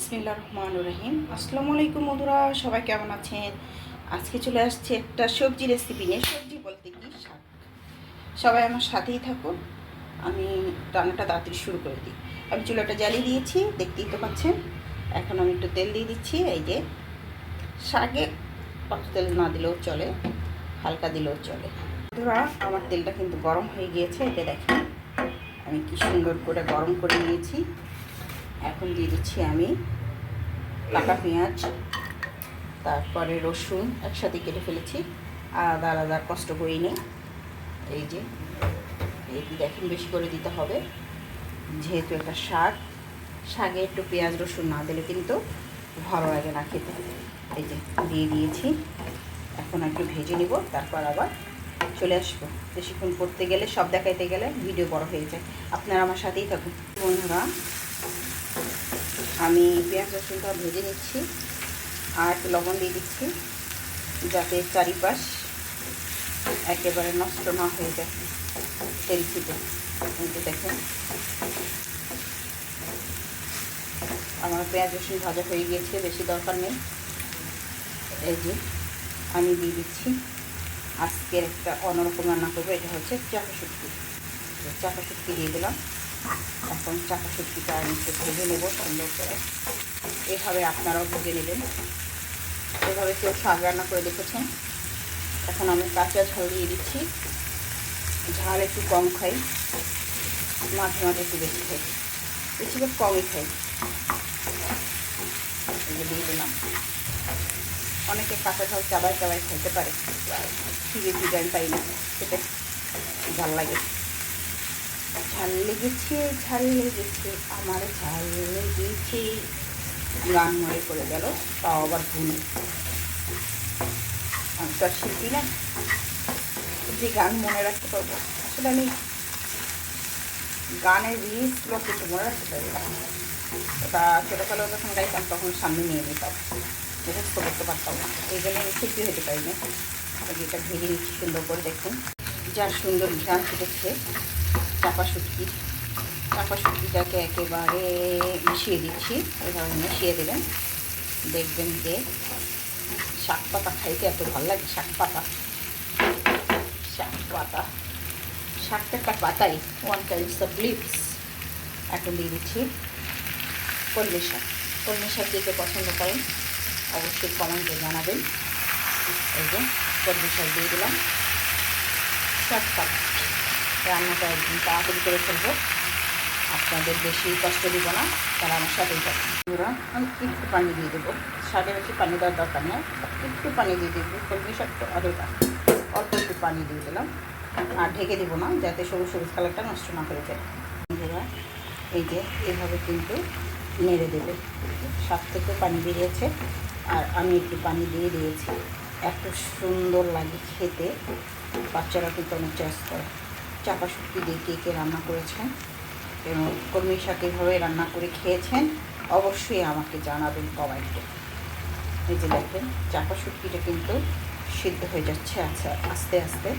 বিসমিল্লাহির রহমানির রহিম। আসসালামু আলাইকুম বন্ধুরা, সবাই কেমন আছেন? আজকে চলে আসছে একটা সবজি রেসিপি নিয়ে। সবজি বলতে কি, শাক। সবাই আমার সাথেই থাকুন, আমি রান্নাটা তাড়াতাড়ি শুরু করে দিই। আমি চুলাটা জ্বালিয়ে দিয়েছি, দেখতেই তো পাচ্ছেন। এখন আমি একটু তেল দিয়ে দিচ্ছি। এই যে শাকে অত তেল না দিলেও চলে, হালকা দিলেও চলে। বন্ধুরা, আমার তেলটা কিন্তু গরম হয়ে গিয়েছে। এটা দেখেন আমি কি সুন্দর করে গরম করে নিয়েছি। এখন দিয়ে দিচ্ছি আমি কাটা পেঁয়াজ, তারপরে রসুন একসাথে কেটে ফেলেছি, আলাদা আলাদা কষ্ট করিনি। এই যে এটি দেখেন, বেশি করে দিতে হবে যেহেতু এটা শাক। শাকে একটু পেঁয়াজ রসুন না দিলে কিন্তু ভালো লাগে না খেতে। এই যে দিয়ে দিয়েছি। এখন একটু ভেজে নিব, তারপর আবার চলে আসবো। বেশিক্ষণ করতে গেলে, সব দেখাইতে গেলে ভিডিও বড় হয়ে যায়। আপনারা আমার সাথেই থাকুন বন্ধুরা। আমি পেঁয়াজ রসুনটা ভেজে নিচ্ছি আর একটু লবণ দিয়ে দিচ্ছি, যাতে চারিপাশ একেবারে নষ্ট না হয়ে যায় তেল থেকে। কিন্তু দেখেন আমার পেঁয়াজ রসুন ভাজা হয়ে গিয়েছে, বেশি দরকার নেই। এই যে আমি দিয়ে দিচ্ছি আজকের একটা অন্যরকম রান্না করবো। এটা হচ্ছে চাপা শুটকি। চাপা শুটকি দিয়ে দিলাম। এখন চাপা শুটকিটা আমি একটু ভেজে নেব সুন্দর করে। এভাবে আপনারাও ভেজে নেবেন, এভাবে কেউ শাক রান্না করে দেখেছেন। এখন আমি কাঁচা ঝাল দিয়ে দিচ্ছি। ঝাল একটু কম খাই, মাঝে মাঝে একটু বেশি খাই, বেশিরভাগ কমই খাই। দিয়ে দিলাম। অনেকে কাঁচা ঝাল চাবাই চাবাই খাইতে পারে, খিদে খিদে পাই না, খেতে ঝাল লাগে। ঝাল লেগেছে, ঝাল লেগেছে, আমার ঝাল লেগেছে, গান মনে করে গেল, তাও আবার ভুল। আমি তো আর শিল্পী না যে গান মনে রাখতে পারবো। আসলে আমি গানের লিরিক্সগুলো কিন্তু মনে রাখতে পারি না। ওটা ছোটোবেলায় যখন গাইতাম তখন সামনে নিয়ে নিতাম, মুখস্থ করতে পারতাম না, এই জন্য আমি শিল্পী হতে পারিনি। এটা ভেজে নিচ্ছি সুন্দর করে। দেখুন যা সুন্দর ঘ্রাণ ফুটেছে চাপা শুটকি। চাপা শুটকিটাকে একেবারে মিশিয়ে দিচ্ছি। এভাবে মিশিয়ে দেবেন, দেখবেন যে শাক পাতা খাইতে এত ভালো লাগে। শাক পাতা, শাক পাতা, শাকটা একটা পাতাই, ওয়ান টাইমস অফ লিভস। এখন দিয়ে দিচ্ছি কলমি শাক। কলমি শাক দিতে পছন্দ করেন অবশ্যই কমেন্টে জানাবেন। এই যে কলমি শাক দিয়ে দিলাম। চটপট রান্নাটা একদিন তাড়াতাড়ি করে ফেলবো, আপনাদের বেশি কষ্ট দিব না, তারা আমার সাথেই থাকবে। আমি একটু পানি দিয়ে দেবো। শাকে বেশি পানি দেওয়ার দরকার নেই, একটু পানি দিয়ে দেবো। কলমি শাক তো আরেকটা অল্প একটু পানি দিয়ে দিলাম, আর ঢেকে দেবো না, যাতে সবুজ সবুজ কালারটা নষ্ট না হয়ে যায়। বন্ধুরা, এই যে এভাবে কিন্তু নেড়ে দেবে। শাক থেকে পানি বেরিয়েছে আর আমি একটু পানি দিয়ে দিয়েছি। এত সুন্দর লাগে খেতে, বাচ্চারা কিন্তু অনেক চয়েস করে। চাপা শুটকি দিয়ে কে কে রান্না করেছেন এবং কলমি শাক এভাবে রান্না করে খেয়েছেন অবশ্যই আমাকে জানাবেন কমেন্টে। এই যে দেখেন চাপা শুটকিটা কিন্তু সিদ্ধ হয়ে যাচ্ছে। আচ্ছা, আস্তে আস্তে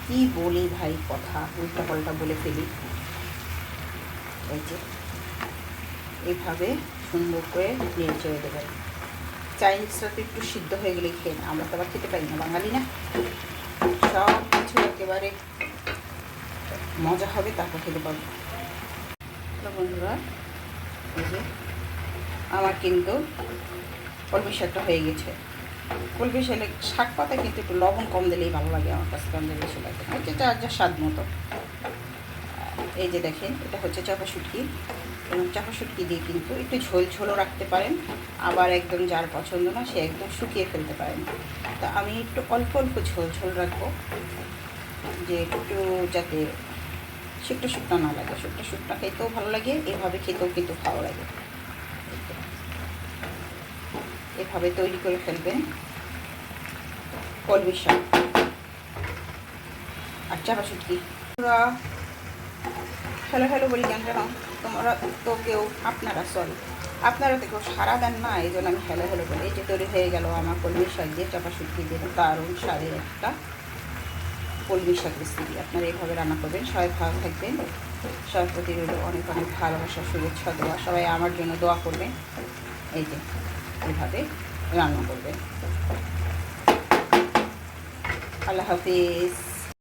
কি বলি ভাই, কথা উল্টা পাল্টা বলে ফেলি। এই যে এইভাবে সুন্দর করে নেড়ে চেড়ে দেবেন। চাইনিজটা তো একটু সিদ্ধ হয়ে গেলে খেয়ে না, আমরা তো আবার খেতে পারি না, বাঙালি না। সব কিছু একেবারে মজা হবে, তারপর খেতে পারবো। বন্ধুরা, এই যে আমার কিন্তু কলমি শাকটা হয়ে গেছে। কলমি শাক পাতা কিন্তু একটু লবণ কম দিলেই ভালো লাগে, আমার কাছে কম দিলে বেশি লাগে, হচ্ছে যার যার স্বাদ মতো। এই যে দেখেন এটা হচ্ছে চাপা শুটকি, এবং চাপা শুটকি দিয়ে কিন্তু একটু ঝোল ঝোলও রাখতে পারেন, আবার একদম যার পছন্দ না সে একদম শুকিয়ে ফেলতে পারেন। তা আমি একটু অল্প অল্প ঝোল ঝোল রাখবো, যে একটু যাতে শুকনো শুকনো না লাগে। শুকনো শুকনো খেতেও ভালো লাগে, এভাবে খেতেও কিন্তু ভালো লাগে। এভাবে তৈরি করে ফেলবেন কলমি শাক আর চাপা শুটকি। তোরা হ্যালো হ্যালো বলি কেন জানো, তোমরা তো কেউ আপনারা তো কেউ সারা দেন না, এই জন্য আমি হ্যালো হ্যালো বলি। এই যে তৈরি হয়ে গেল আমার কলমি শাক দিয়ে চাপা শুটকি দিয়ে দারুণ স্বাদের একটা কলমি শাক রেসিপি। আপনারা এইভাবে রান্না করবেন। সবাই ভালো থাকবেন, সবার প্রতি রইল অনেক অনেক ভালোবাসা, শুভেচ্ছা, দোয়া। সবাই আমার জন্য দোয়া করবেন। এই যে এইভাবে রান্না করবে। আল্লাহ হাফিজ।